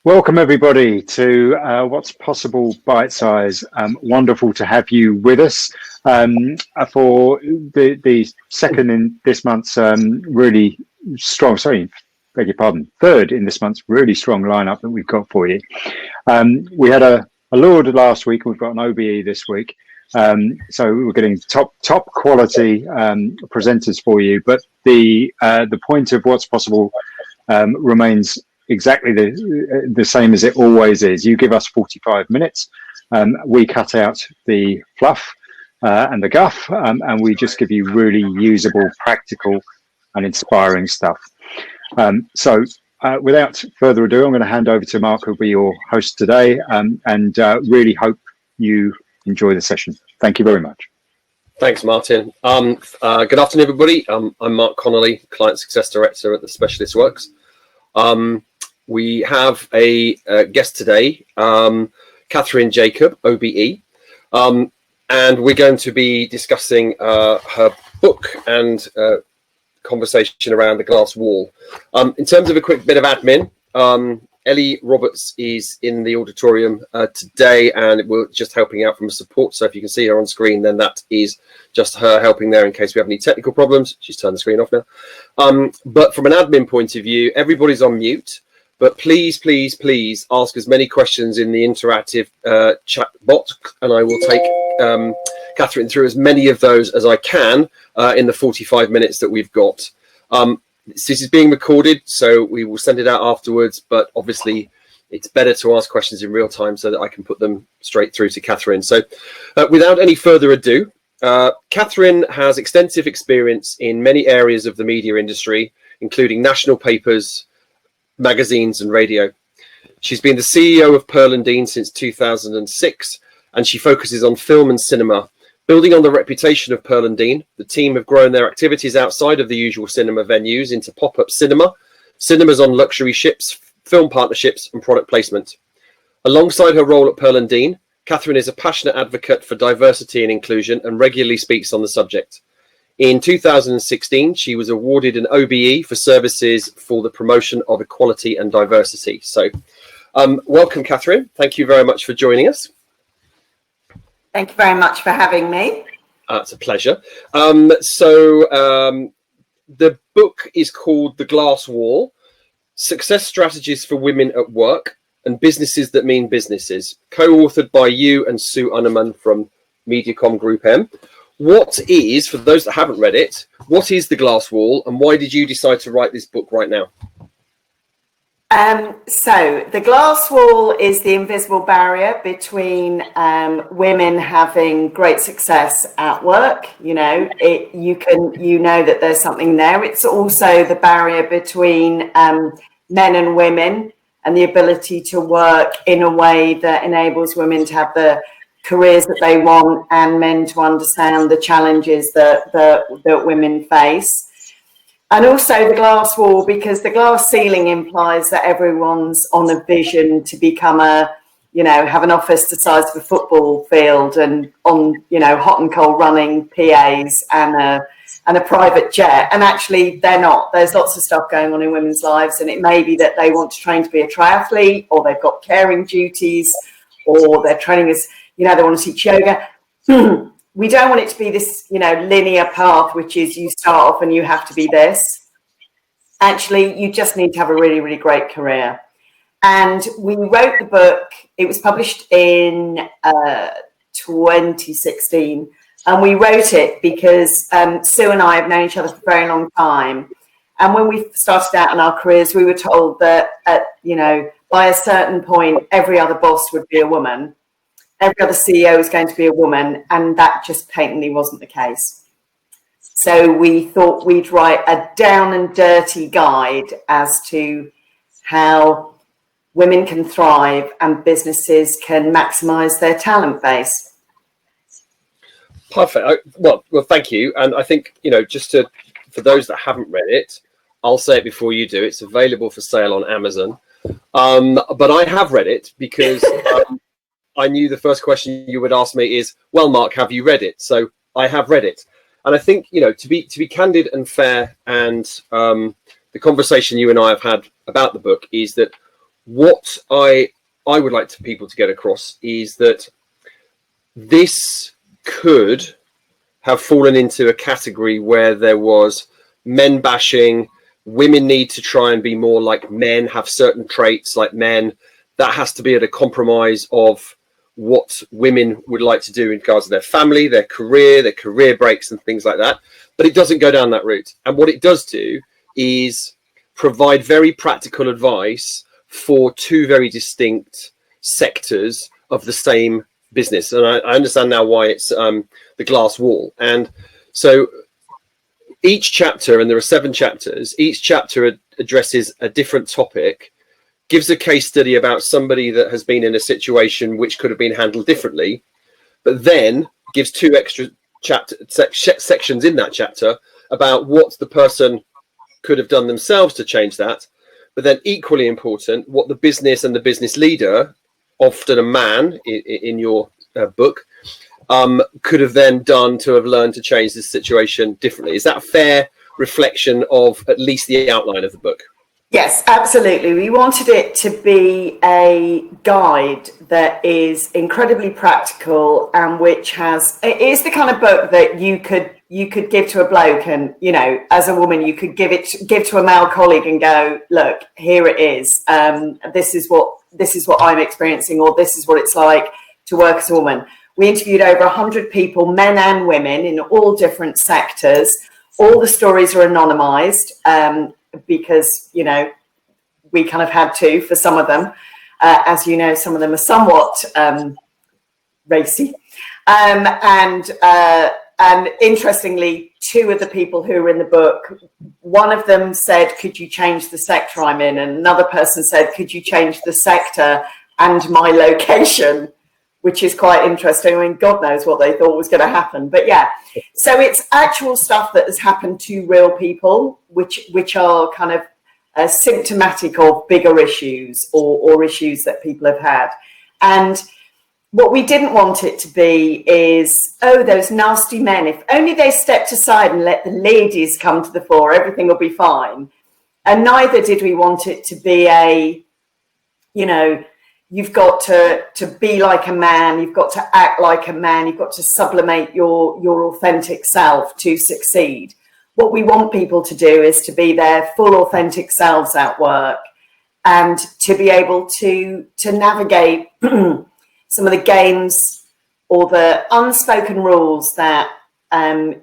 Welcome everybody to What's Possible Bitesize. Wonderful to have you with us for the second in this month's really strong, beg your pardon, third in this month's really strong lineup that we've got for you. We had a Lord last week, and we've got an OBE this week. So we're getting top quality presenters for you, but the point of What's Possible remains exactly the same as it always is. You give us 45 minutes, we cut out the fluff and the guff, and we just give you really usable, practical and inspiring stuff. So without further ado, I'm going to hand over to Mark, who'll be your host today, and really hope you enjoy the session. Thank you very much. Thanks, Martin. Good afternoon, everybody. I'm Mark Connolly, Client Success Director at the Specialist Works. We have a guest today, Kathryn Jacob OBE, and we're going to be discussing her book and conversation around the glass wall. In terms of a quick bit of admin, Ellie Roberts is in the auditorium today, and we're just helping out from support. So if you can see her on screen, then that is just her helping there in case we have any technical problems. She's turned the screen off now. But from an admin point of view, everybody's on mute. But please ask as many questions in the interactive chat bot, and I will take Kathryn through as many of those as I can in the 45 minutes that we've got. This is being recorded, so we will send it out afterwards, but obviously it's better to ask questions in real time so that I can put them straight through to Kathryn. So without any further ado, Kathryn has extensive experience in many areas of the media industry, including national papers, magazines and radio. She's been the CEO of Pearl & Dean since 2006, and she focuses on film and cinema. Building on the reputation of Pearl & Dean, the team have grown their activities outside of the usual cinema venues into pop-up cinema, cinemas on luxury ships, film partnerships and product placement. Alongside her role at Pearl & Dean, Kathryn is a passionate advocate for diversity and inclusion and regularly speaks on the subject. In 2016, she was awarded an OBE for services for the promotion of equality and diversity. So welcome, Kathryn. Thank you very much for joining us. Thank you very much for having me. It's a pleasure. The book is called The Glass Wall, Success Strategies for Women at Work and Businesses That Mean Businesses, co-authored by you and Sue Unneman from Mediacom Group M. What is, for those that haven't read it, what is The Glass Wall and why did you decide to write this book right now? So the glass wall is the invisible barrier between women having great success at work. You know, you know that there's something there. It's also the barrier between men and women and the ability to work in a way that enables women to have the careers that they want and men to understand the challenges that women face. And also the glass wall, because the glass ceiling implies that everyone's on a vision to become have an office the size of a football field and on, hot and cold running PAs and a private jet. And actually they're not. There's lots of stuff going on in women's lives. And it may be that they want to train to be a triathlete, or they've got caring duties, or they're training as, they want to teach yoga. We don't want it to be this, linear path, which is you start off and you have to be this. Actually, you just need to have a really, really great career. And we wrote the book. It was published in 2016. And we wrote it because Sue and I have known each other for a very long time. And when we started out in our careers, we were told that, by a certain point, every other boss would be a woman. Every other CEO is going to be a woman, and that just patently wasn't the case. So we thought we'd write a down and dirty guide as to how women can thrive and businesses can maximize their talent base. Perfect. Well, thank you. And I think, for those that haven't read it, I'll say it before you do. It's available for sale on Amazon. But I have read it because I knew the first question you would ask me is, well, Mark, have you read it? So I have read it. And I think, to be candid and fair, and the conversation you and I have had about the book is that what I would like to people to get across is that this could have fallen into a category where there was men bashing, women need to try and be more like men, have certain traits like men. That has to be at a compromise of what women would like to do in regards to their family, their career breaks and things like that. But it doesn't go down that route. And what it does do is provide very practical advice for two very distinct sectors of the same business. And I understand now why it's the glass wall. And so each chapter, and there are 7 chapters, each chapter addresses a different topic, gives a case study about somebody that has been in a situation which could have been handled differently, but then gives 2 extra sections in that chapter about what the person could have done themselves to change that. But then equally important, what the business and the business leader, often a man in your book, could have then done to have learned to change this situation differently. Is that a fair reflection of at least the outline of the book? Yes, absolutely. We wanted it to be a guide that is incredibly practical and which it is the kind of book that you could give to a bloke, and as a woman you could give to a male colleague and go, look, here it is. This is what I'm experiencing, or this is what it's like to work as a woman. We interviewed over 100 people, men and women, in all different sectors. All the stories are anonymized. Because we kind of had to for some of them, as you know, some of them are somewhat racy, and interestingly, 2 of the people who were in the book, one of them said, could you change the sector I'm in, and another person said, could you change the sector and my location, which is quite interesting. I mean, God knows what they thought was going to happen. But yeah, so it's actual stuff that has happened to real people, which are kind of symptomatic of bigger issues or issues that people have had. And what we didn't want it to be is, oh, those nasty men, if only they stepped aside and let the ladies come to the fore, everything will be fine. And neither did we want it to be you've got to be like a man, you've got to act like a man, you've got to sublimate your authentic self to succeed. What we want people to do is to be their full authentic selves at work, and to be able to navigate some of the games or the unspoken rules that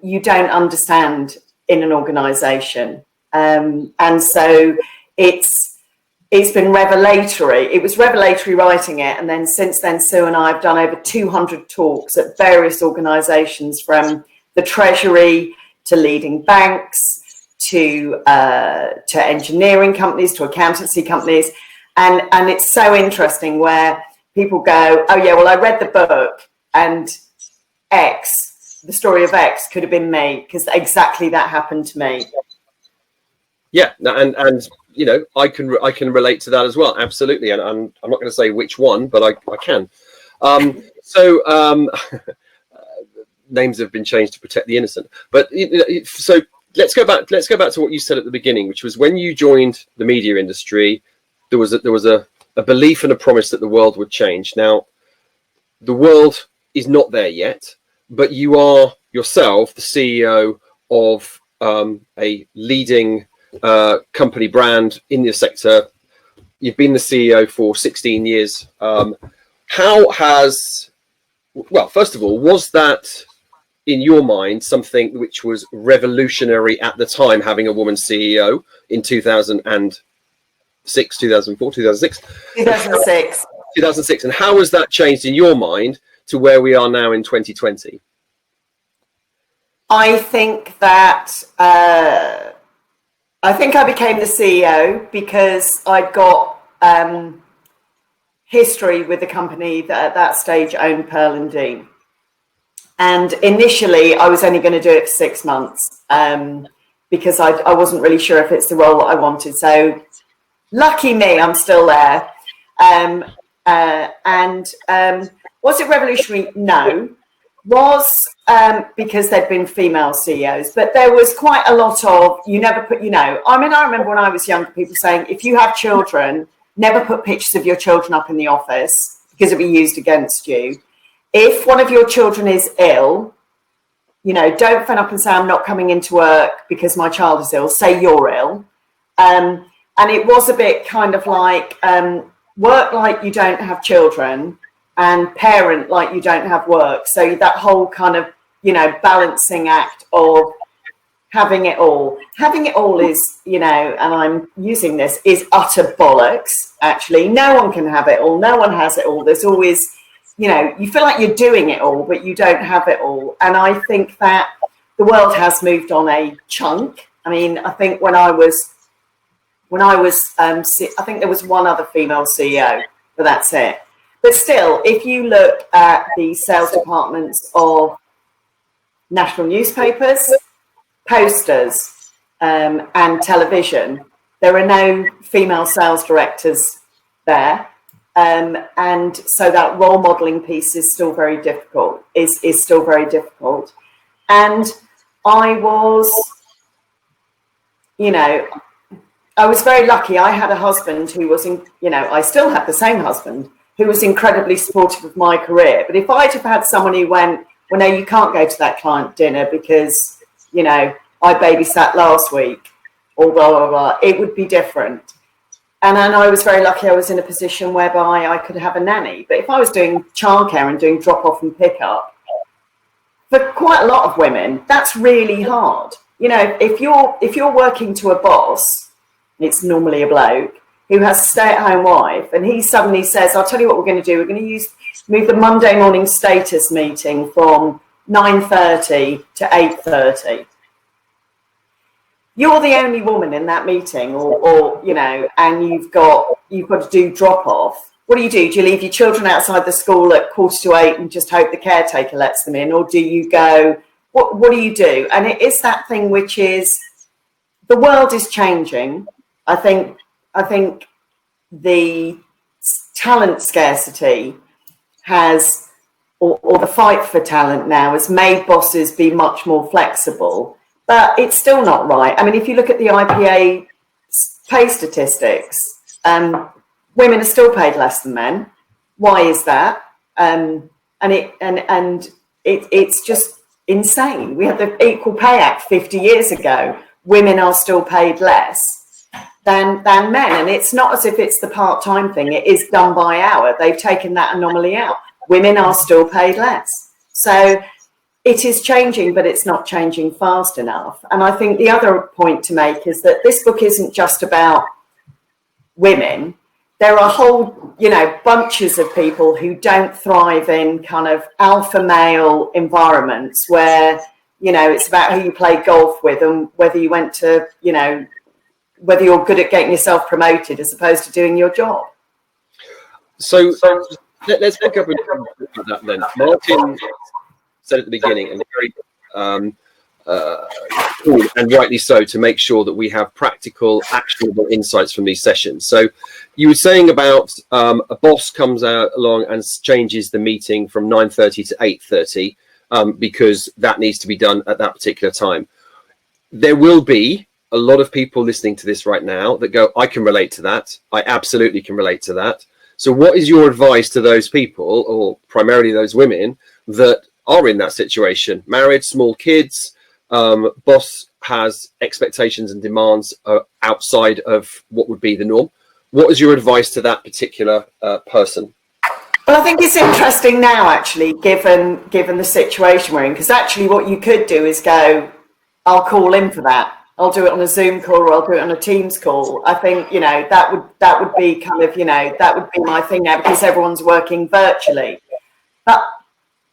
you don't understand in an organization. And so it's been revelatory. It was revelatory writing it. And then since then, Sue and I have done over 200 talks at various organizations, from the Treasury to leading banks to engineering companies to accountancy companies. And it's so interesting where people go, oh yeah, well, I read the book and X, the story of X could have been me, because exactly that happened to me. Yeah, and I can relate to that as well, absolutely. And I'm not going to say which one, but I can. Names have been changed to protect the innocent. But so let's go back to what you said at the beginning, which was when you joined the media industry, there was a belief and a promise that the world would change. Now, the world is not there yet, but you are yourself the CEO of a leading company brand in the sector. You've been the CEO for 16 years. First of all, was that in your mind something which was revolutionary at the time, having a woman CEO in 2006, 2004, 2006? 2006. 2006. And how has that changed in your mind to where we are now in 2020? I think that I became the CEO because I'd got history with the company that at that stage owned Pearl and Dean. And initially, I was only going to do it for 6 months because I wasn't really sure if it's the role that I wanted. So lucky me, I'm still there. Was it revolutionary? No. Was because there'd been female CEOs, but there was quite a lot of, I remember when I was younger, people saying, if you have children, never put pictures of your children up in the office because it'll be used against you. If one of your children is ill, you know, don't phone up and say, I'm not coming into work because my child is ill. Say you're ill. And it was a bit kind of like work like you don't have children and parent like you don't have work. So that whole kind of, you know, balancing act of having it all. Having it all is, you know, and I'm using this, is utter bollocks, actually. No one can have it all. No one has it all. There's always, you know, you feel like you're doing it all, but you don't have it all. And I think that the world has moved on a chunk. I mean, I think when I was, I think there was one other female CEO, but that's it. But still, if you look at the sales departments of national newspapers, posters, and television, there are no female sales directors there. And so that role modeling piece is still very difficult, is still very difficult. And I was, you know, I was very lucky. I had a husband who was, I still have the same husband, who was incredibly supportive of my career. But if I'd have had someone who went, well, no, you can't go to that client dinner because, you know, I babysat last week, or blah, blah, blah, it would be different. And then I was very lucky I was in a position whereby I could have a nanny. But if I was doing childcare and doing drop-off and pick-up, for quite a lot of women, that's really hard. You know, if you're working to a boss, it's normally a bloke, who has a stay-at-home wife, and he suddenly says, I'll tell you what we're going to do. We're going to move the Monday morning status meeting from 9:30 to 8:30. You're the only woman in that meeting, or you know, and you've got to do drop-off. What do? Do you leave your children outside the school at 7:45 and just hope the caretaker lets them in? Or do you go, what do you do? And it is that thing which is, the world is changing. I think the talent scarcity has, or the fight for talent now, has made bosses be much more flexible, but it's still not right. I mean, if you look at the IPA pay statistics, women are still paid less than men. Why is that? And it's just insane. We had the Equal Pay Act 50 years ago. Women are still paid less than men, and it's not as if it's the part-time thing. It is done by hour. They've taken that anomaly out. Women are still paid less. So it is changing, but it's not changing fast enough. And I think the other point to make is that this book isn't just about women. There are whole, you know, bunches of people who don't thrive in kind of alpha male environments where, you know, it's about who you play golf with and whether you went to, you know, whether you're good at getting yourself promoted as opposed to doing your job. So let's pick up with that then. Martin said at the beginning, and very cool, and rightly so, to make sure that we have practical, actionable insights from these sessions. So you were saying about a boss comes out along and changes the meeting from 9:30 to 8:30 because that needs to be done at that particular time. There will be a lot of people listening to this right now that go, I can relate to that. I absolutely can relate to that. So what is your advice to those people, or primarily those women, that are in that situation? Married, small kids, boss has expectations and demands outside of what would be the norm. What is your advice to that particular person? Well, I think it's interesting now, actually, given the situation we're in, because actually what you could do is go, I'll call in for that. I'll do it on a Zoom call, or I'll do it on a Teams call. I think, you know, that would be kind of, you know, that would be my thing now, because everyone's working virtually. But,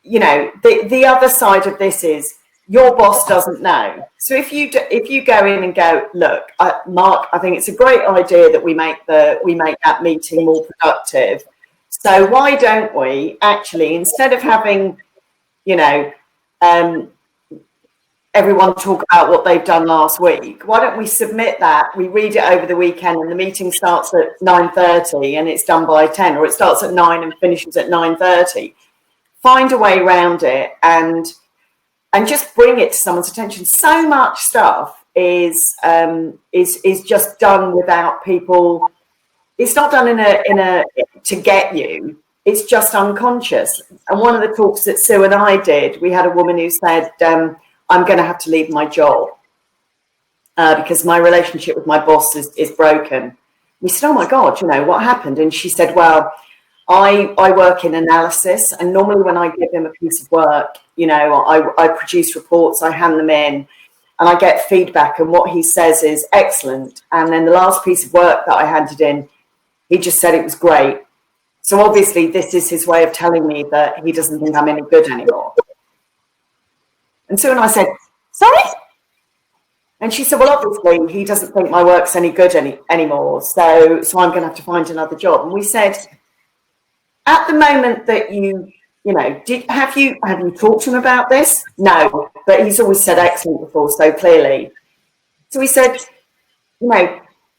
you know, the other side of this is your boss doesn't know. So if you go in and go, look, Mark, I think it's a great idea that we make that meeting more productive. So why don't we actually, instead of having, you know, everyone talk about what they've done last week, why don't we submit that? We read it over the weekend, and the meeting starts at 9:30 and it's done by 10, or it starts at 9 and finishes at 9:30. Find a way around it and just bring it to someone's attention. So much stuff is just done without people it's not done in a to get you. It's just unconscious. And one of the talks that Sue and I did, we had a woman who said, I'm going to have to leave my job because my relationship with my boss is broken. We said, oh my God, what happened? And she said, well, I work in analysis, and normally when I give him a piece of work, I produce reports, I hand them in, and I get feedback, and what he says is excellent. And then the last piece of work that I handed in, he just said it was great. So obviously this is his way of telling me that he doesn't think I'm any good anymore. And so when I said, sorry? And she said, well, obviously he doesn't think my work's any good anymore. So I'm going to have to find another job. And we said, at the moment that have you talked to him about this? No, but he's always said excellent before, so clearly. So we said,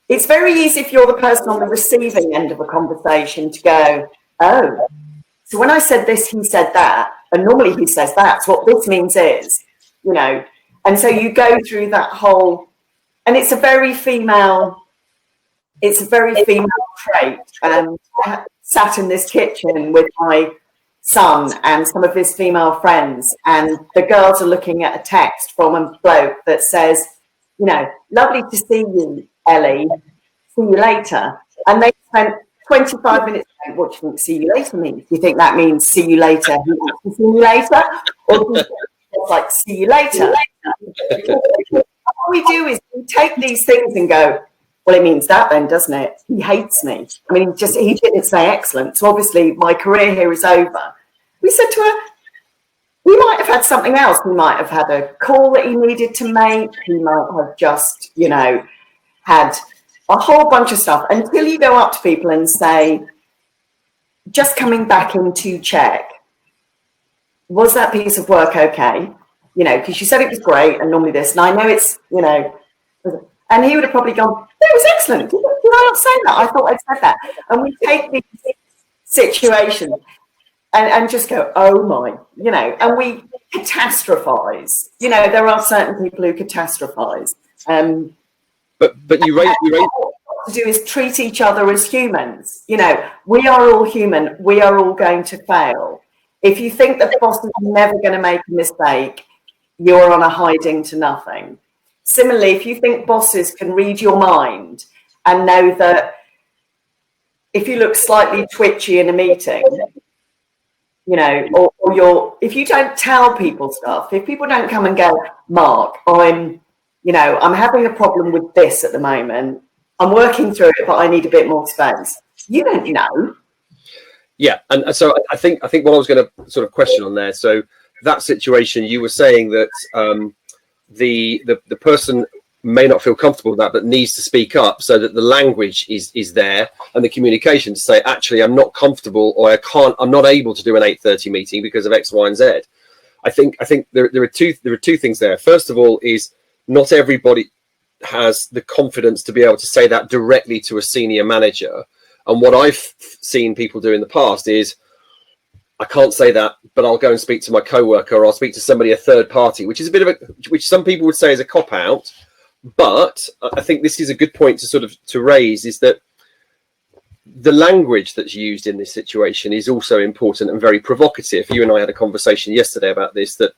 it's very easy if you're the person on the receiving end of a conversation to go, oh, so when I said this, he said that, and normally he says that. So what this means is, and so you go through that whole, and it's a very female trait. I sat in this kitchen with my son and some of his female friends, and the girls are looking at a text from a bloke that says, lovely to see you, Ellie, see you later. And they spent 25 minutes saying, what do you think see you later means? Do you think that means see you later, see you later? Or do you think it's like see you later? What we do is we take these things and go, well, it means that then, doesn't it? He hates me. I mean, he didn't say excellent. So obviously my career here is over. We said to her, he might have had something else. He might have had a call that he needed to make. He might have just, had a whole bunch of stuff, until you go up to people and say, just coming back in to check, was that piece of work okay? Because you said it was great, and normally this, and I know it's, and he would have probably gone, it was excellent. Did I not say that? I thought I'd said that. And we take these situations and just go, oh my, and we catastrophize. There are certain people who catastrophize. But you raise what to do is treat each other as humans. We are all human. We are all going to fail. If you think that the boss is never going to make a mistake, you're on a hiding to nothing. Similarly, if you think bosses can read your mind and know that if you look slightly twitchy in a meeting, or if you don't tell people stuff, if people don't come and go, Mark, I'm having a problem with this at the moment. I'm working through it, but I need a bit more space. You don't know. Yeah, and so I think what I was going to sort of question on there. So that situation, you were saying that the person may not feel comfortable with that, but needs to speak up so that the language is there and the communication to say, actually, I'm not comfortable, or I'm not able to do an 8:30 meeting because of X, Y, and Z. I think there are two things there. First of all, is not everybody has the confidence to be able to say that directly to a senior manager. And what I've seen people do in the past is, I can't say that, but I'll go and speak to my coworker, or I'll speak to somebody, a third party, which is which some people would say is a cop out. But I think this is a good point to raise, is that the language that's used in this situation is also important and very provocative. You and I had a conversation yesterday about this, that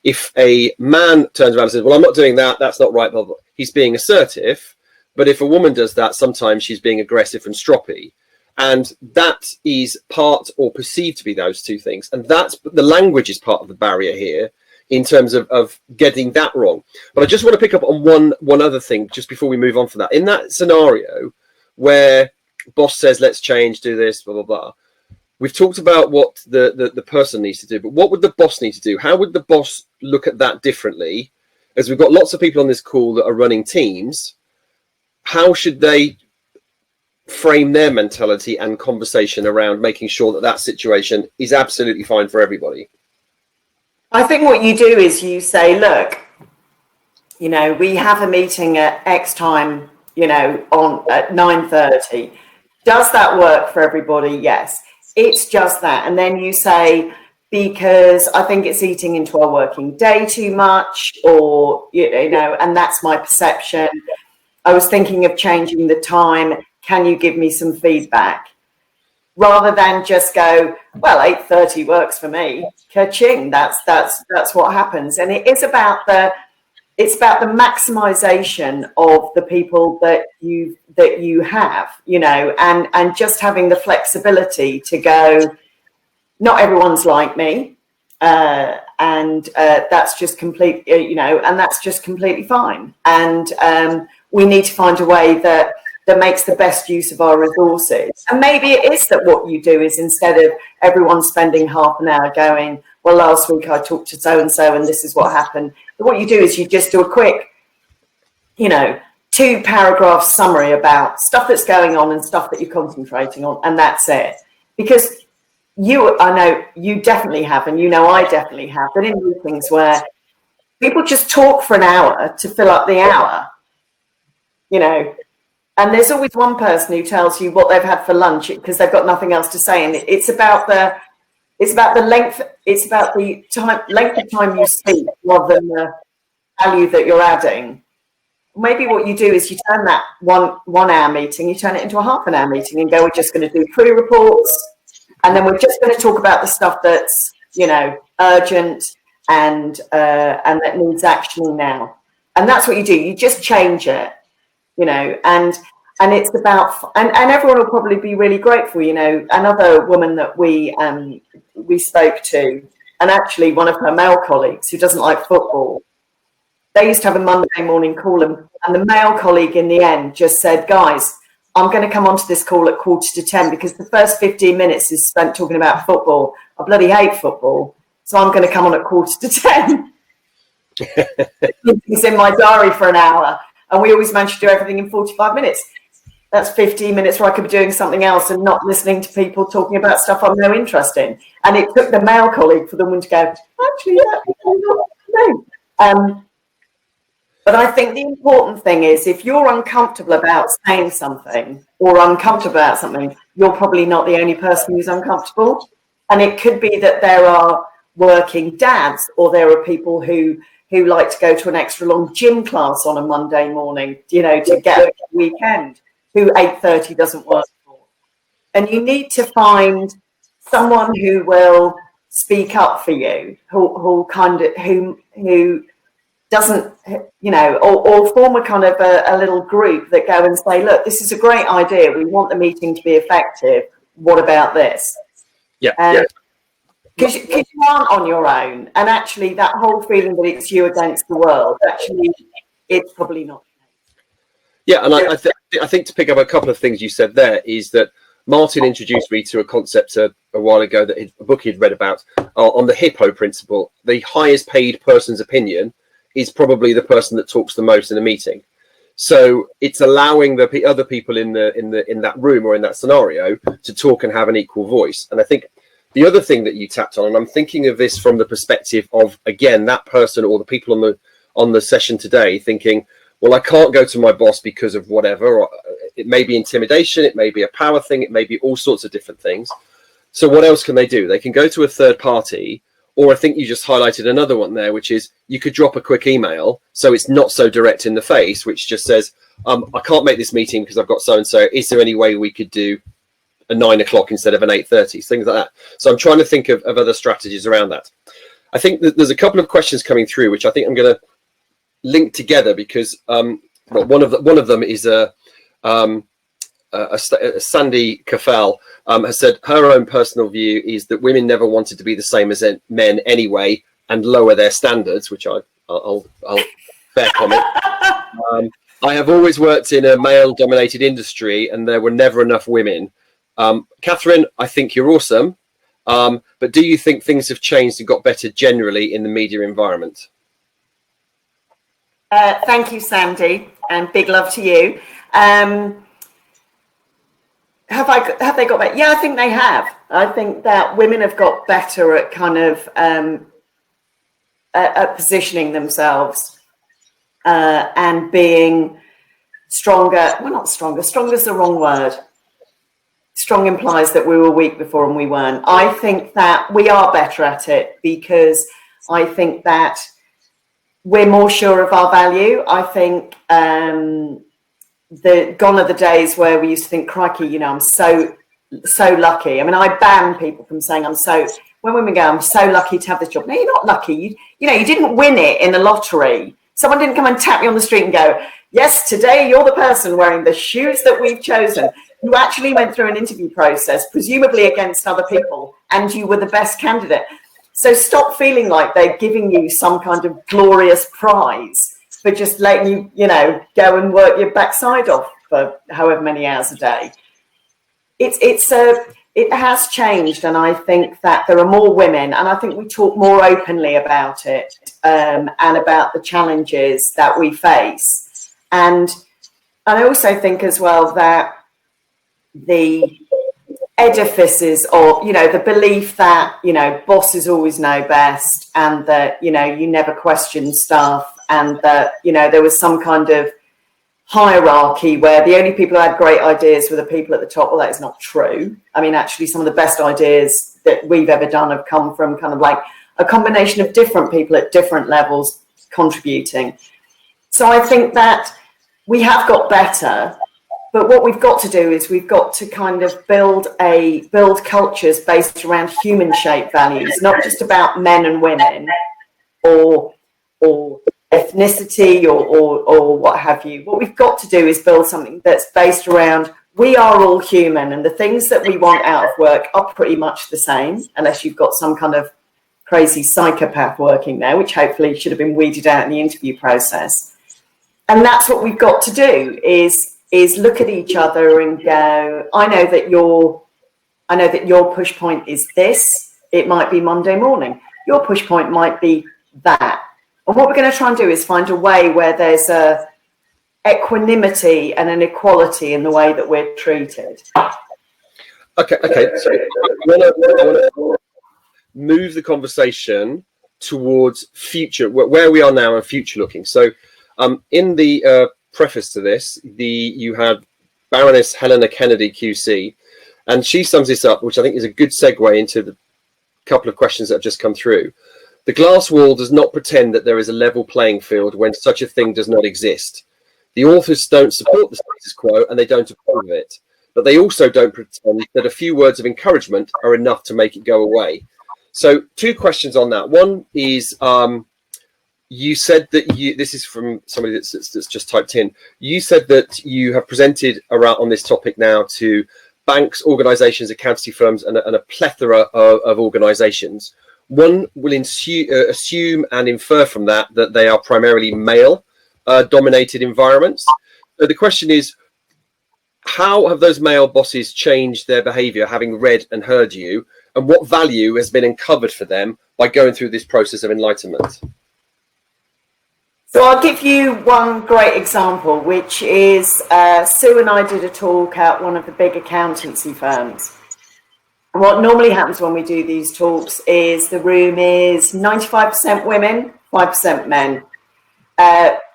if a man turns around and says, well, I'm not doing that, that's not right, blah, blah, he's being assertive. But if a woman does that, sometimes she's being aggressive and stroppy. And that is part, or perceived to be, those two things. And that's the language is part of the barrier here in terms of getting that wrong. But I just want to pick up on one other thing just before we move on from that. In that scenario where boss says, let's change, do this, blah, blah, blah. We've talked about what the person needs to do, but what would the boss need to do? How would the boss look at that differently? As we've got lots of people on this call that are running teams, how should they frame their mentality and conversation around making sure that situation is absolutely fine for everybody? I think what you do is you say, look, we have a meeting at X time, at 9:30. Does that work for everybody? Yes. It's just that. And then you say, because I think it's eating into our working day too much, or, and that's my perception. I was thinking of changing the time. can you give me some feedback? Rather than just go, well, 8:30 works for me. Ka-ching, that's what happens. And it is about the maximization of the people that you have, you know, and just having the flexibility to go, not everyone's like me, and that's just that's just completely fine. And we need to find a way that makes the best use of our resources. And maybe it is that what you do is, instead of everyone spending half an hour going, well, last week I talked to so-and-so and this is what happened. But what you do is you just do a quick, 2-paragraph summary about stuff that's going on and stuff that you're concentrating on, and that's it. Because I know you definitely have, and I definitely have, but in meetings where people just talk for an hour to fill up the hour, and there's always one person who tells you what they've had for lunch because they've got nothing else to say. And it's about the length, it's about the length of time you speak rather than the value that you're adding. Maybe what you do is you turn that one hour meeting, you turn it into a half an hour meeting and go, we're just going to do pre-reports, and then we're just going to talk about the stuff that's, urgent and that needs action now. And that's what you do. You just change it. And it's about, and everyone will probably be really grateful. Another woman that we spoke to, and actually one of her male colleagues who doesn't like football, they used to have a Monday morning call, and the male colleague in the end just said, guys, I'm going to come onto this call at 9:45 because the first 15 minutes is spent talking about football. I bloody hate football, so I'm going to come on at 9:45. It's in my diary for an hour. And we always manage to do everything in 45 minutes. That's 15 minutes where I could be doing something else and not listening to people talking about stuff I'm no interest in. And it took the male colleague for the woman to go, actually, no. But I think the important thing is, if you're uncomfortable about saying something or uncomfortable about something, you're probably not the only person who's uncomfortable. And it could be that there are working dads, or there are people who like to go to an extra long gym class on a Monday morning, to get a weekend, who 8:30 doesn't work for. And you need to find someone who will speak up for you, who doesn't, or form a kind of a little group that go and say, look, this is a great idea. We want the meeting to be effective. What about this? Yeah. Because you aren't on your own, and actually that whole feeling that it's you against the world, actually it's probably not. Yeah, and I think to pick up a couple of things you said there is that Martin introduced me to a concept a while ago, that a book he'd read about on the hippo principle. The highest paid person's opinion is probably the person that talks the most in a meeting. So it's allowing the other people in that room or in that scenario to talk and have an equal voice. And I think the other thing that you tapped on, and I'm thinking of this from the perspective of, again, that person or the people on the session today thinking, well, I can't go to my boss because of whatever, or it may be intimidation, it may be a power thing, it may be all sorts of different things. So what else can they do? They can go to a third party, or I think you just highlighted another one there, which is you could drop a quick email so it's not so direct in the face, which just says, I can't make this meeting because I've got so-and-so. Is there any way we could do a 9 o'clock instead of an 8:30, things like that. So I'm trying to think of other strategies around that. I think that there's a couple of questions coming through, which I think I'm going to link together because one of them is Sandy Kafel has said her own personal view is that women never wanted to be the same as men anyway and lower their standards, which I'll fair comment. I have always worked in a male-dominated industry, and there were never enough women. Kathryn, I think you're awesome, but do you think things have changed and got better generally in the media environment? Thank you, Sandy, and big love to you. Have they got better? Yeah, I think they have. I think that women have got better at kind of at positioning themselves and being stronger. Well, not stronger. Stronger is the wrong word. Strong implies that we were weak before and we weren't. I think that we are better at it because I think that we're more sure of our value. I think gone are the days where we used to think, crikey, you know, I'm so lucky. I mean, I ban people from saying when women go, I'm so lucky to have this job. No, you're not lucky. You know, you didn't win it in a lottery. Someone didn't come and tap you on the street and go, yes, today you're the person wearing the shoes that we've chosen. You actually went through an interview process, presumably against other people, and you were the best candidate. So stop feeling like they're giving you some kind of glorious prize for just letting you, you know, go and work your backside off for however many hours a day. It has changed, and I think that there are more women, and I think we talk more openly about it, and about the challenges that we face. And I also think as well that the edifices of, you know, the belief that, you know, bosses always know best, and that, you know, you never question stuff, and that, you know, there was some kind of hierarchy where the only people who had great ideas were the people at the top. Well, that is not true. I mean, actually, some of the best ideas that we've ever done have come from kind of like a combination of different people at different levels contributing. So I think that we have got better, but what we've got to do is we've got to kind of build cultures based around human shaped values, not just about men and women or ethnicity or what have you. What we've got to do is build something that's based around, we are all human, and the things that we want out of work are pretty much the same, unless you've got some kind of crazy psychopath working there, which hopefully should have been weeded out in the interview process. And that's what we've got to do is look at each other and go, I know that your push point is this. It might be Monday morning. Your push point might be that. And what we're going to try and do is find a way where there's a equanimity and an equality in the way that we're treated. Okay. So I want to move the conversation towards future, where we are now and future looking. So in the preface to this, you had Baroness Helena Kennedy QC, and she sums this up, which I think is a good segue into the couple of questions that have just come through. The glass wall does not pretend that there is a level playing field when such a thing does not exist. The authors don't support the status quo, and they don't approve of it. But they also don't pretend that a few words of encouragement are enough to make it go away. So 2 questions on that. One is, you said that this is from somebody that's just typed in. You said that you have presented around on this topic now to banks, organizations, accountancy firms, and a plethora of organizations. One will assume and infer from that they are primarily male dominated environments. So the question is, how have those male bosses changed their behavior having read and heard you, and what value has been uncovered for them by going through this process of enlightenment? So I'll give you one great example, which is Sue and I did a talk at one of the big accountancy firms. And what normally happens when we do these talks is the room is 95% women, 5% men.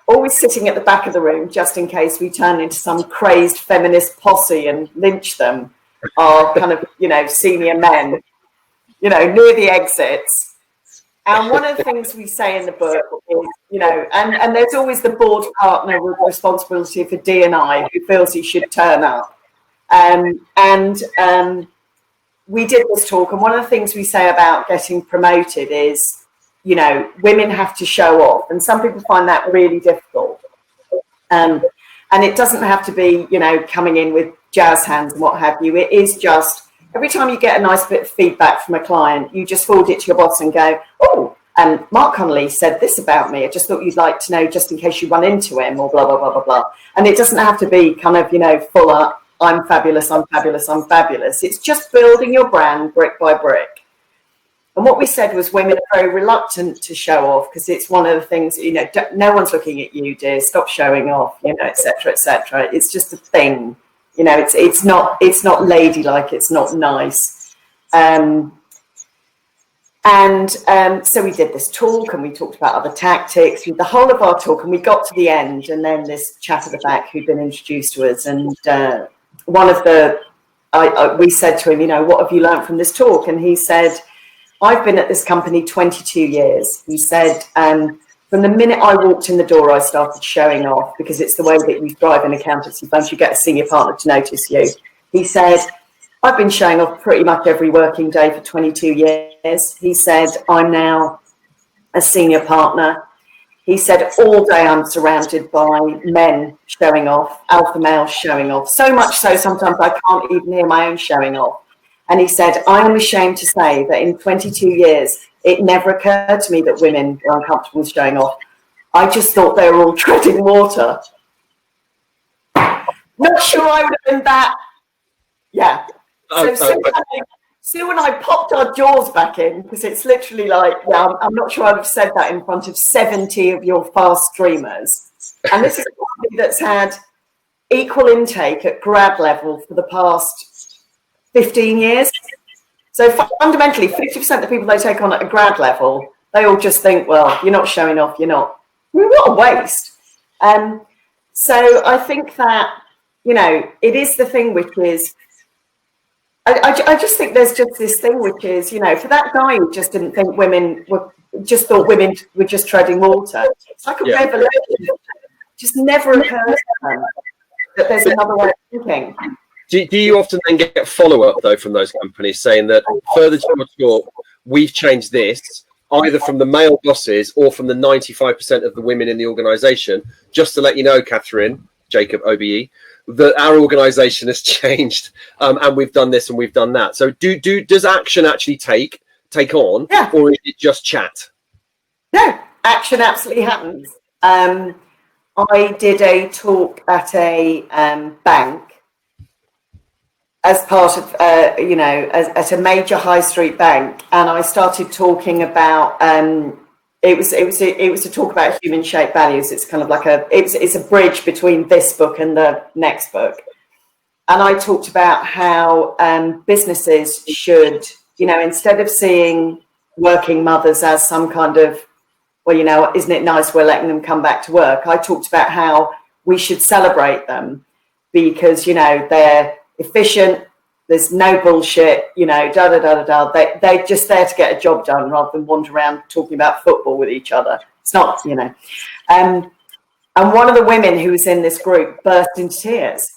Always sitting at the back of the room, just in case we turn into some crazed feminist posse and lynch them, are kind of, you know, senior men, you know, near the exits. And one of the things we say in the book is, you know, and there's always the board partner with responsibility for D&I who feels he should turn up. We did this talk, and one of the things we say about getting promoted is, you know, women have to show off, and some people find that really difficult. And it doesn't have to be, you know, coming in with jazz hands and what have you. It is just every time you get a nice bit of feedback from a client, you just forward it to your boss and go, oh, and Mark Connolly said this about me. I just thought you'd like to know, just in case you run into him, or blah, blah, blah, blah, blah. And it doesn't have to be kind of, you know, full up, I'm fabulous, I'm fabulous, I'm fabulous. It's just building your brand brick by brick. And what we said was women are very reluctant to show off, because it's one of the things, you know, no one's looking at you, dear, stop showing off, you know, et cetera, et cetera. It's just a thing, you know, it's not ladylike, it's not nice. So we did this talk, and we talked about other tactics through the whole of our talk, and we got to the end, and then this chap at the back who'd been introduced to us, and we said to him, you know, what have you learned from this talk? And he said, I've been at this company 22 years. He said, from the minute I walked in the door, I started showing off, because it's the way that you thrive in accountancy firms. You get a senior partner to notice you. He said, I've been showing off pretty much every working day for 22 years. He said, I'm now a senior partner. He said, all day I'm surrounded by men showing off, alpha males showing off. So much so sometimes I can't even hear my own showing off. And he said, I am ashamed to say that in 22 years, it never occurred to me that women were uncomfortable showing off. I just thought they were all treading water. Not sure I would have been that. Yeah. So Sue and I popped our jaws back in, because it's literally like, yeah, I'm not sure I'd have said that in front of 70 of your fast streamers. And this is a company that's had equal intake at grad level for the past 15 years. So fundamentally, 50% of the people they take on at a grad level, they all just think, well, you're not showing off, you're not. What a waste. So I think that, you know, it is the thing which is, I just think there's just this thing which is, you know, for that guy who just didn't think women were, just thought women were just treading water, it's like a revelation. It just never occurs to them that there's another way of thinking. Do you often then get follow-up, though, from those companies saying that further to your talk, we've changed this, either from the male bosses or from the 95% of the women in the organisation? Just to let you know, Kathryn Jacob OBE, that our organisation has changed, and we've done this and we've done that. So does action actually take on, or is it just chat? No, action absolutely happens. I did a talk at a bank as part of, you know, at a major high street bank, and I started talking about. It was a talk about human shaped values. It's kind of like it's a bridge between this book and the next book, and I talked about how businesses should, you know, instead of seeing working mothers as some kind of, well, you know, isn't it nice we're letting them come back to work? I talked about how we should celebrate them, because, you know, they're efficient, there's no bullshit, you know, they're just there to get a job done rather than wander around talking about football with each other. It's not, you know. And one of the women who was in this group burst into tears.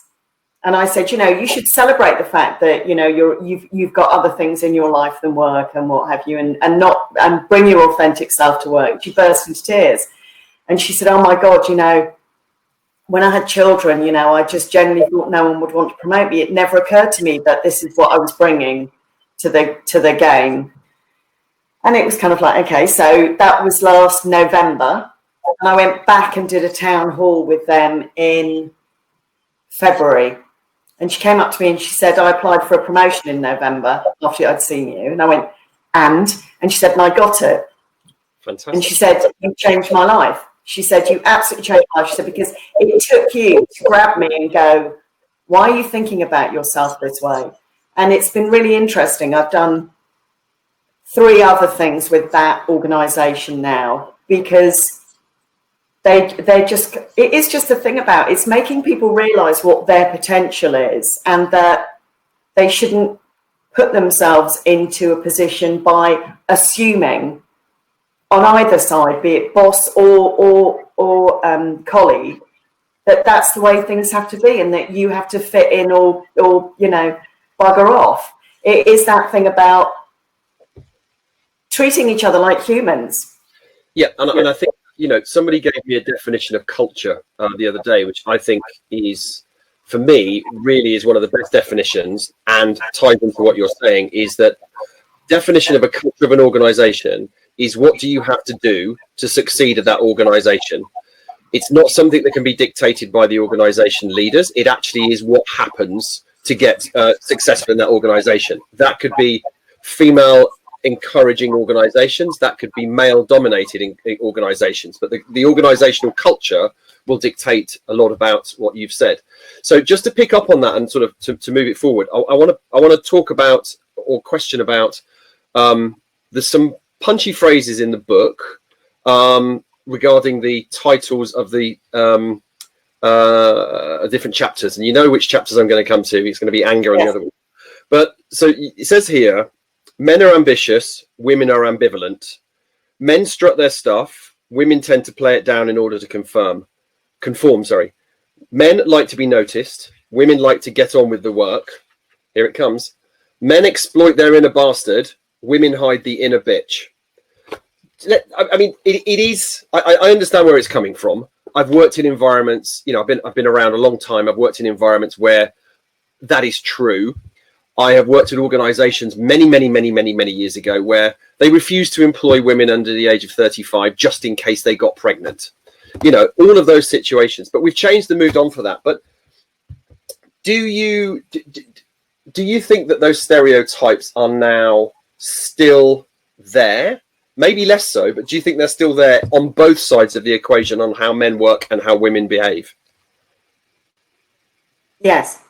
And I said, you know, you should celebrate the fact that, you know, you've got other things in your life than work and what have you, and bring your authentic self to work. She burst into tears. And she said, oh my God, you know, when I had children, you know, I just generally thought no one would want to promote me. It never occurred to me that this is what I was bringing to the game. And it was kind of like, okay, so that was last November. And I went back and did a town hall with them in February. And she came up to me and she said, I applied for a promotion in November after I'd seen you. And I went, and she said, and I got it. Fantastic. And she said, you changed my life. She said, you absolutely changed my life. She said, because it took you to grab me and go, why are you thinking about yourself this way? And it's been really interesting. I've done 3 other things with that organisation now, because they're just, it is just the thing about, it's making people realise what their potential is, and that they shouldn't put themselves into a position by assuming on either side, be it boss or colleague, that's the way things have to be, and that you have to fit in or you know, bugger off. It is that thing about treating each other like humans. Yeah, and I think, you know, somebody gave me a definition of culture the other day, which I think is, for me, really is one of the best definitions, and ties into what you're saying, is that definition of a culture of an organisation is what do you have to do to succeed at that organisation. It's not something that can be dictated by the organisation leaders. It actually is what happens to get successful in that organisation. That could be female encouraging organisations, that could be male dominated organisations, but the organisational culture will dictate a lot about what you've said. So just to pick up on that and sort of to move it forward, I want to talk about, or question about, there's some punchy phrases in the book regarding the titles of the different chapters, and you know which chapters I'm going to come to. It's going to be anger and the other one. But so it says here, men are ambitious, women are ambivalent. Men strut their stuff, women tend to play it down in order to conform. Men like to be noticed. Women like to get on with the work. Here it comes. Men exploit their inner bastard. Women hide the inner bitch. I mean, it is. I understand where it's coming from. I've worked in environments. I've been around a long time. I've worked in environments where that is true. I have worked at organisations many years ago where they refused to employ women under the age of 35 just in case they got pregnant. All of those situations. But we've changed and moved on for that. But do you think that those stereotypes are now still there? Maybe less so, but do you think they're still there on both sides of the equation on how men work and how women behave? Yes.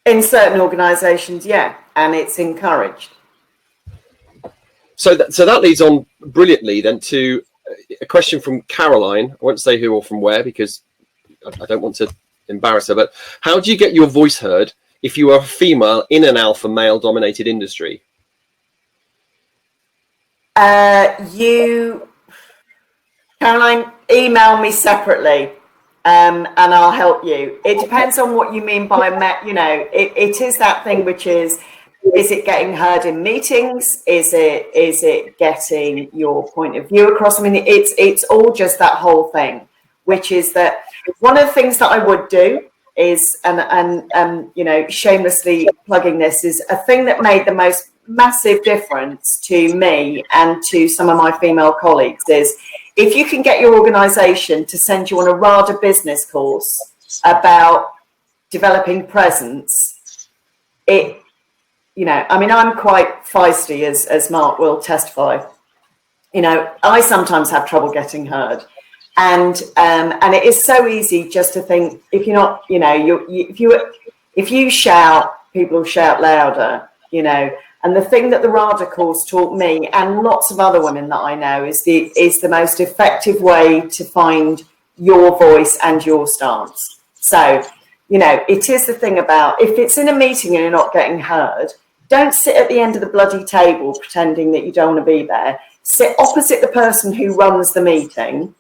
In certain organisations, yeah, and it's encouraged. So that leads on brilliantly then to a question from Caroline. I won't say who or from where because I don't want to embarrass her, but how do you get your voice heard if you are a female in an alpha male dominated industry? Caroline, email me separately and I'll help you. It depends on what you mean by it is that thing which is it getting heard in meetings? Is it getting your point of view across? I mean, it's all just that whole thing, which is that one of the things that I would do is, and shamelessly plugging this, is a thing that made the most massive difference to me and to some of my female colleagues is if you can get your organisation to send you on a RADA business course about developing presence, I'm quite feisty, as Mark will testify. I sometimes have trouble getting heard, and it is so easy just to think if you're not, if you shout, people will shout louder, And the thing that the RADA course taught me and lots of other women that I know is the most effective way to find your voice and your stance. So, it is the thing about if it's in a meeting and you're not getting heard, don't sit at the end of the bloody table pretending that you don't want to be there. Sit opposite the person who runs the meeting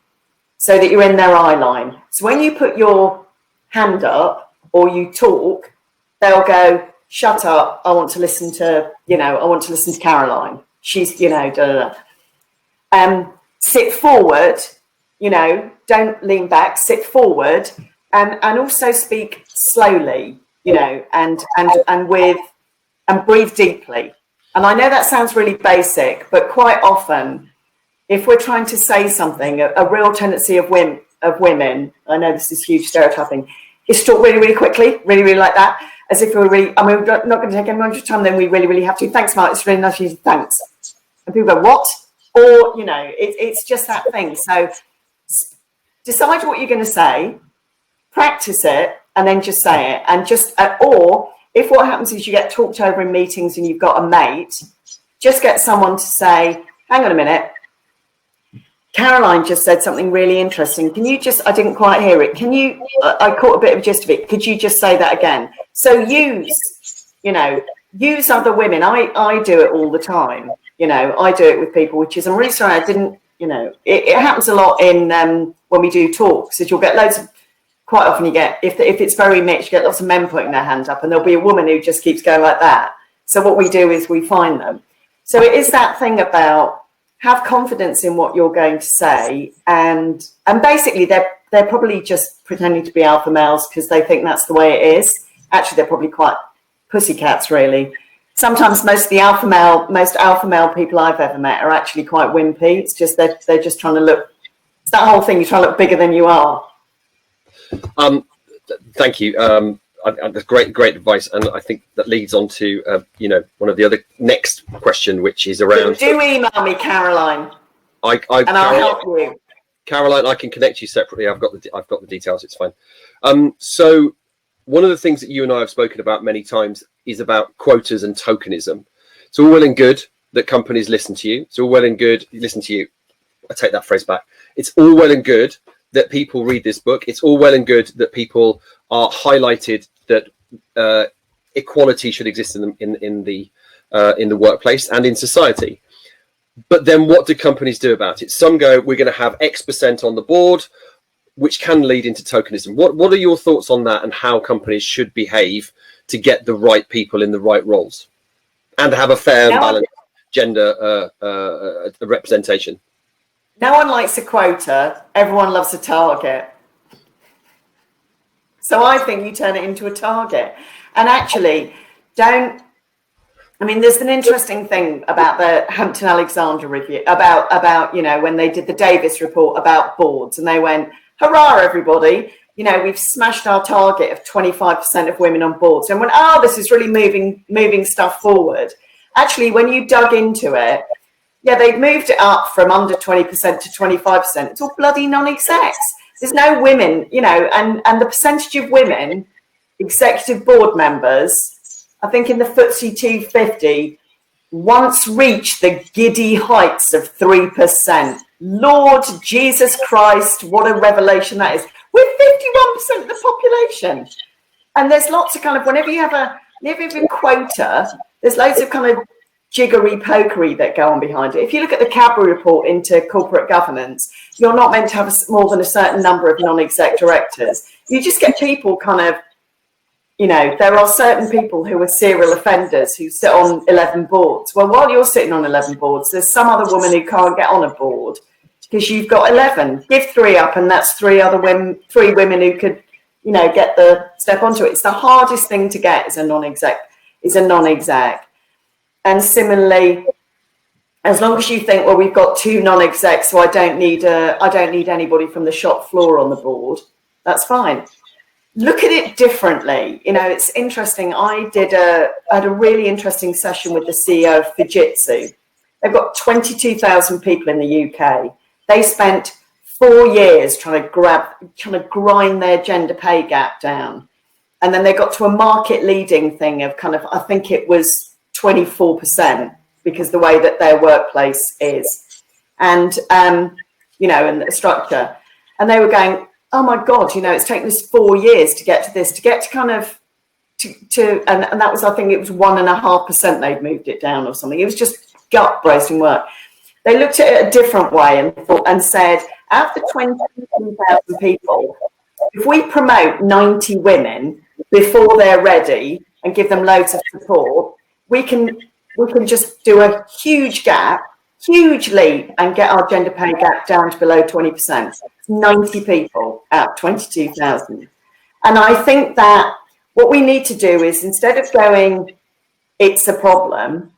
so that you're in their eye line. So when you put your hand up or you talk, they'll go, shut up, I want to listen to Caroline. She's, sit forward, don't lean back, sit forward and also speak slowly, and breathe deeply. And I know that sounds really basic, but quite often, if we're trying to say something, a real tendency of women, I know this is huge stereotyping, is to talk really, really quickly, really, really like that. As if we're really, we're not going to take any more time than we really, really have to. Thanks, Mark. It's really nice to use thanks. And people go, what? Or, it's just that thing. So decide what you're going to say, practice it, and then just say it. And or if what happens is you get talked over in meetings and you've got a mate, just get someone to say, hang on a minute, Caroline just said something really interesting. Can you I didn't quite hear it. I caught a bit of a gist of it. Could you just say that again? So use other women. I do it all the time. I do it with people, which is, I'm really sorry, I didn't, it happens a lot in, when we do talks, is you'll get loads of, quite often you get, if it's very mixed, you get lots of men putting their hand up and there'll be a woman who just keeps going like that. So what we do is we find them. So it is that thing about, have confidence in what you're going to say, and basically they're probably just pretending to be alpha males because they think that's the way it is. Actually, they're probably quite pussycats, really. Sometimes most alpha male people I've ever met are actually quite wimpy. It's just they're just trying to look. It's that whole thing. You try to look bigger than you are. Thank you. That's great advice, and I think that leads on to one of the other next question, which is around. Do email me, Caroline, and I'll help you. Caroline, I can connect you separately. I've got the details. It's fine. So one of the things that you and I have spoken about many times is about quotas and tokenism. It's all well and good that companies listen to you. It's all well and good listen to you. I take that phrase back. It's all well and good that people read this book. It's all well and good that people are highlighted that equality should exist in the workplace and in society. But then what do companies do about it? Some go, we're going to have X% on the board, which can lead into tokenism. What are your thoughts on that, and how companies should behave to get the right people in the right roles and have a fair and balanced gender representation? No one likes a quota. Everyone loves a target. So I think you turn it into a target. And actually, there's an interesting thing about the Hampton Alexander review about, when they did the Davis report about boards, and they went, hurrah, everybody, we've smashed our target of 25% of women on boards. And went, oh, this is really moving stuff forward. Actually, when you dug into it, yeah, they've moved it up from under 20% to 25%. It's all bloody non-execs. There's no women, and the percentage of women, executive board members, I think in the FTSE 250, once reached the giddy heights of 3%. Lord Jesus Christ, what a revelation that is. We're 51% of the population. And there's lots of kind of, whenever you have a quota, there's loads of kind of jiggery pokery that go on behind it. If you look at the Cadbury report into corporate governance, you're not meant to have more than a certain number of non-exec directors. You just get people kind of, there are certain people who are serial offenders who sit on 11 boards. Well, while you're sitting on 11 boards, there's some other woman who can't get on a board because you've got 11. Give 3 up, and that's 3 women who could, get the step onto it. It's the hardest thing to get as a non-exec. And similarly, as long as you think, well, we've got 2 non-execs, so I don't need anybody from the shop floor on the board, that's fine. Look at it differently. It's interesting. I had a really interesting session with the CEO of Fujitsu. They've got 22,000 people in the UK. They spent 4 years trying to grind their gender pay gap down. And then they got to a market leading thing of kind of, I think it was 24%, because the way that their workplace is, and and the structure, and they were going, oh my God, it's taken us 4 years to get to this, and that was, I think it was 1.5% they'd moved it down or something. It was just gut-bracing work. They looked at it a different way and said, out of the 22,000 people, if we promote 90 women before they're ready and give them loads of support, we can just do a huge leap, and get our gender pay gap down to below 20%. 90 people out of 22,000. And I think that what we need to do is, instead of going, it's a problem,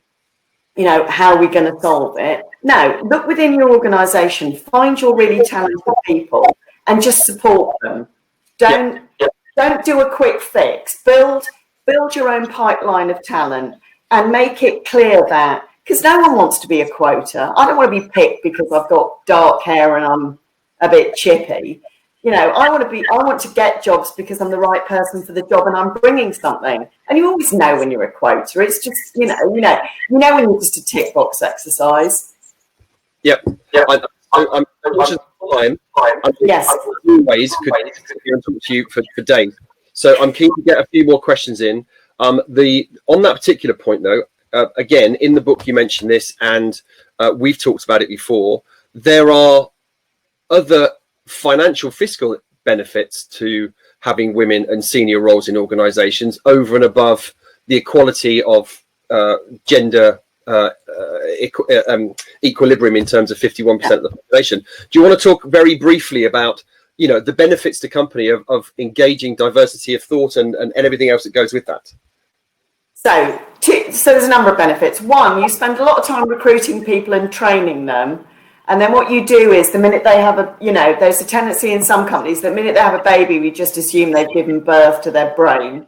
how are we going to solve it? No, look within your organisation, find your really talented people and just support them. Don't do a quick fix. Build your own pipeline of talent and make it clear that, because no one wants to be a quota. I don't want to be picked because I've got dark hair and I'm a bit chippy. I want to get jobs because I'm the right person for the job and I'm bringing something. And you always know when you're a quota. It's just, when you're just a tick box exercise. Yep. I'm conscious of time. Yes. Always could talk to you for days. So I'm keen to get a few more questions in. On that particular point, though, again, in the book you mentioned this, and we've talked about it before. There are other financial fiscal benefits to having women in senior roles in organisations over and above the equality of gender equilibrium in terms of 51% of the population. Do you want to talk very briefly about the benefits to company of engaging diversity of thought and everything else that goes with that? So there's a number of benefits. One, you spend a lot of time recruiting people and training them. And then what you do is, the minute they have there's a tendency in some companies, the minute they have a baby, we just assume they've given birth to their brain.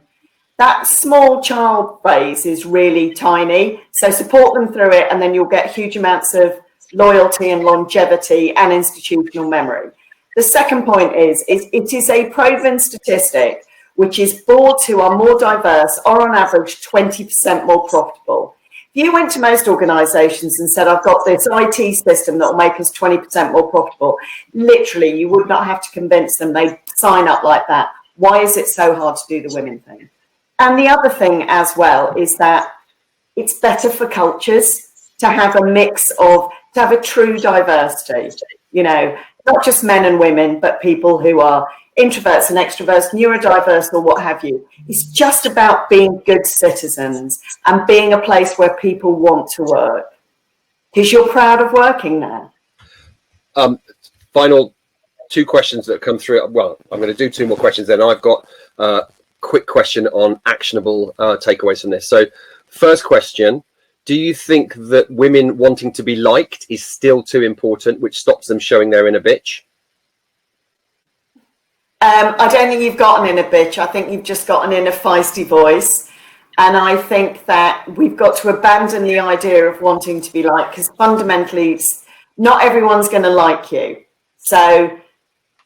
That small child phase is really tiny. So support them through it, and then you'll get huge amounts of loyalty and longevity and institutional memory. The second point is it is a proven statistic, which is boards who are more diverse are on average 20% more profitable. If you went to most organisations and said, I've got this IT system that will make us 20% more profitable, literally you would not have to convince them. They'd sign up like that. Why is it so hard to do the women thing? And the other thing as well is that it's better for cultures. to have a mix of, to have a true diversity, you know, not just men and women, but people who are introverts and extroverts, neurodiverse or what have you. It's just about being good citizens and being a place where people want to work, because you're proud of working there. Final two questions that come through. Well, I'm going to do two more questions then. I've got a quick question on actionable takeaways from this. So first question, do you think that women wanting to be liked is still too important, which stops them showing their inner bitch? I don't think you've got an inner bitch. I think you've just got an inner feisty voice. And I think that we've got to abandon the idea of wanting to be liked, because fundamentally, not everyone's going to like you. So,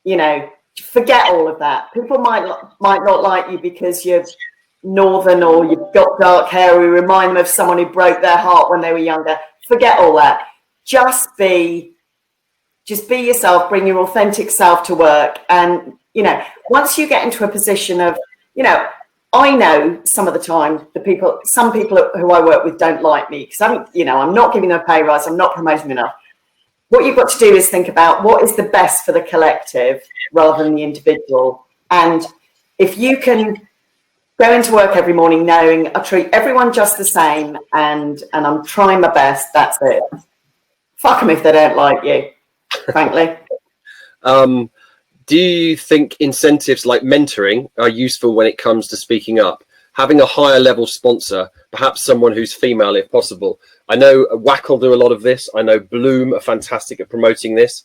you know, forget all of that. People might not like you because you're northern or you've got dark hair, or you remind them of someone who broke their heart when they were younger. Forget all that. Just be yourself, bring your authentic self to work. And, you know, once you get into a position of, you know, I know some of the time some people who I work with don't like me because I'm not giving them a pay rise, I'm not promoting them enough. What you've got to do is think about what is the best for the collective rather than the individual. And if you can go into work every morning knowing I treat everyone just the same and I'm trying my best, that's it. Fuck them if they don't like you, frankly. Do you think incentives like mentoring are useful when it comes to speaking up? Having a higher level sponsor, perhaps someone who's female if possible. I know Wackle do a lot of this. I know Bloom are fantastic at promoting this.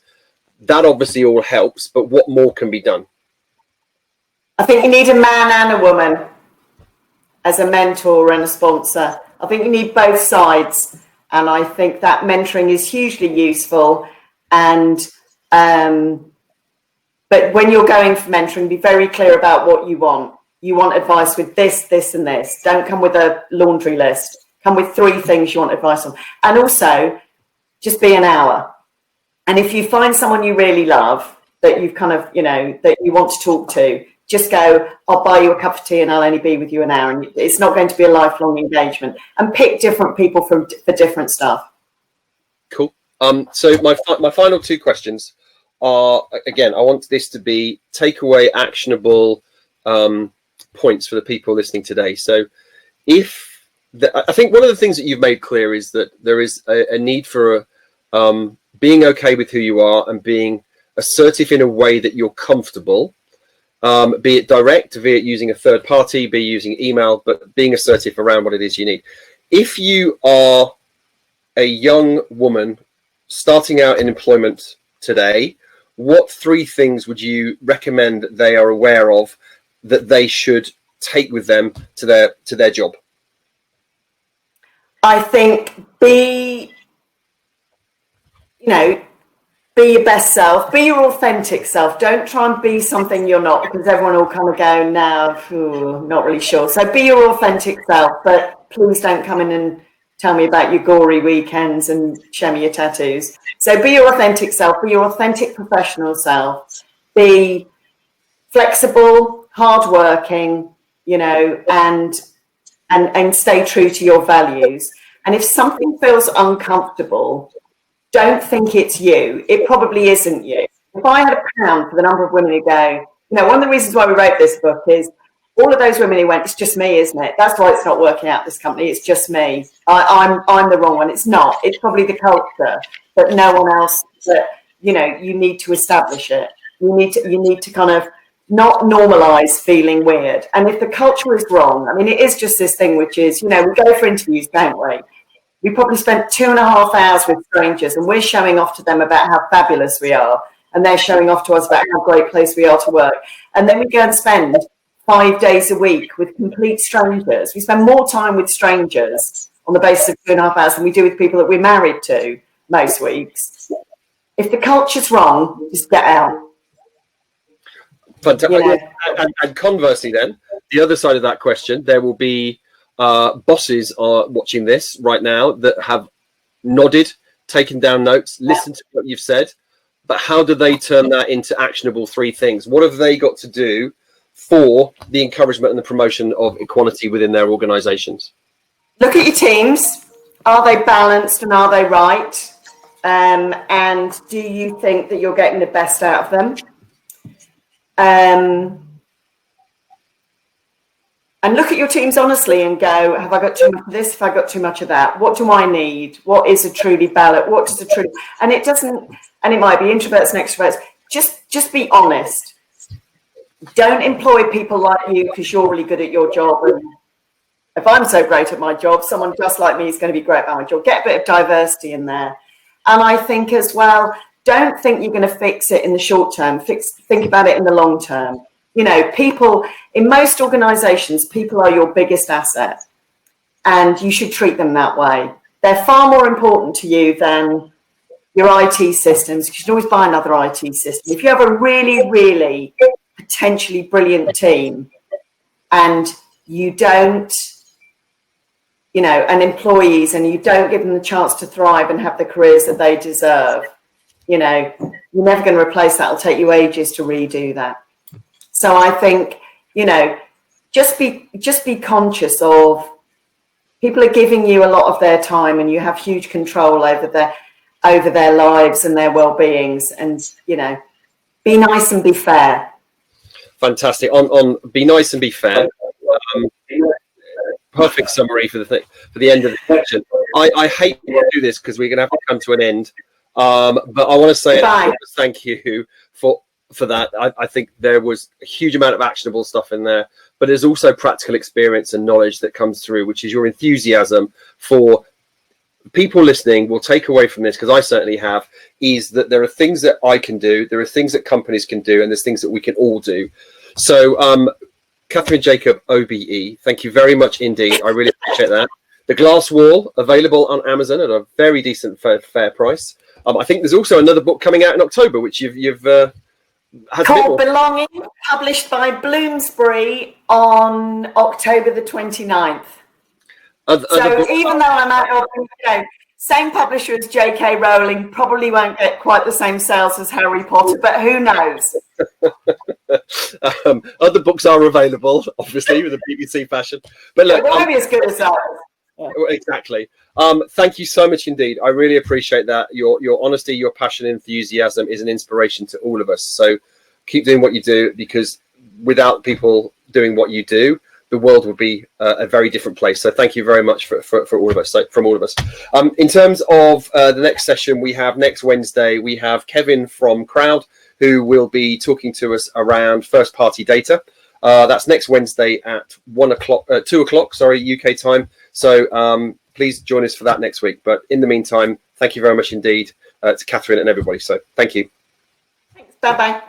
That obviously all helps, but what more can be done? I think you need a man and a woman as a mentor and a sponsor. I think you need both sides. And I think that mentoring is hugely useful. And but when you're going for mentoring, be very clear about what you want. You want advice with this, this, and this. Don't come with a laundry list. Come with 3 things you want advice on. And also, just be an hour. And if you find someone you really love, that you've kind of, you know, that you want to talk to, just go, I'll buy you a cup of tea and I'll only be with you an hour. And it's not going to be a lifelong engagement. And pick different people for different stuff. Cool. So my final 2 questions are, again, I want this to be takeaway actionable points for the people listening today. So I think one of the things that you've made clear is that there is a need for being okay with who you are and being assertive in a way that you're comfortable, be it direct, be it using a third party, be using email, but being assertive around what it is you need. If you are a young woman starting out in employment today, what 3 things would you recommend that they are aware of that they should take with them to their job? I think be your best self, be your authentic self. Don't try and be something you're not, because everyone will kind of go, no, not really sure. So be your authentic self, but please don't come in and tell me about your gory weekends and show me your tattoos. So be your authentic self, be your authentic professional self, be flexible, hardworking, you know, and stay true to your values. And if something feels uncomfortable, don't think it's you. It probably isn't you. If I had a pound for the number of women who go, you know, one of the reasons why we wrote this book is all of those women who went, it's just me, isn't it? That's why it's not working out, this company. It's just me. I'm the wrong one. It's not. It's probably the culture, but no one else. But, you know, you need to establish it. You need to kind of not normalize feeling weird. And if the culture is wrong, I mean, it is just this thing, which is, you know, we go for interviews, don't we? We probably spent 2.5 hours with strangers and we're showing off to them about how fabulous we are. And they're showing off to us about how great place we are to work. And then we go and spend 5 days a week with complete strangers. We spend more time with strangers on the basis of 2.5 hours than we do with people that we're married to most weeks. If the culture's wrong, just get out. Fantastic. You know? And conversely then, the other side of that question, there will be bosses are watching this right now that have nodded, taken down notes, listened to what you've said, but how do they turn that into actionable 3 things? What have they got to do for the encouragement and the promotion of equality within their organizations? Look at your teams. Are they balanced and are they right? And do you think that you're getting the best out of them? And look at your teams honestly and go, have I got too much of this? Have I got too much of that? What do I need? What is a truly balanced? What does a truly, and it doesn't, and it might be introverts and extroverts. Just be honest. Don't employ people like you because you're really good at your job. And if I'm so great at my job, someone just like me is going to be great at my job. Get a bit of diversity in there. And I think as well, don't think you're going to fix it in the short term. Think about it in the long term. You know, people, in most organizations, people are your biggest asset. And you should treat them that way. They're far more important to you than your IT systems. You should always buy another IT system. If you have a really, really potentially brilliant team and you don't, you know, and employees, and you don't give them the chance to thrive and have the careers that they deserve, you know, you're never going to replace that. It'll take you ages to redo that. So I think, you know, just be conscious of people are giving you a lot of their time and you have huge control over their lives and their well-beings, and, you know, be nice and be fair. Fantastic. On be nice and be fair. Perfect summary for the end of the section. I hate to do this because we're going to have to come to an end. But I want to say thank you for that. I think there was a huge amount of actionable stuff in there, but there's also practical experience and knowledge that comes through, which is your enthusiasm for people listening will take away from this, because I certainly have, is that there are things that I can do, there are things that companies can do, and there's things that we can all do. So Kathryn Jacob OBE, thank you very much indeed. I really appreciate that. The Glass Wall, available on Amazon at a very decent fair price. I think there's also another book coming out in October, which you've called Belonging, published by Bloomsbury on October the 29th. So even though I'm out, you know, same publisher as J.K. Rowling, probably won't get quite the same sales as Harry Potter, but who knows? Other books are available, obviously, with the BBC fashion. But look, it won't be as good as that. Yeah. Exactly. Thank you so much indeed. I really appreciate that. Your honesty, your passion, enthusiasm is an inspiration to all of us. So keep doing what you do, because without people doing what you do, the world would be a very different place. So thank you very much for all of us. So from all of us. In terms of the next session, we have next Wednesday, we have Kevin from Crowd, who will be talking to us around first party data. That's next Wednesday at 2 o'clock, UK time. So please join us for that next week. But in the meantime, thank you very much indeed to Kathryn and everybody. So thank you. Thanks. Bye-bye.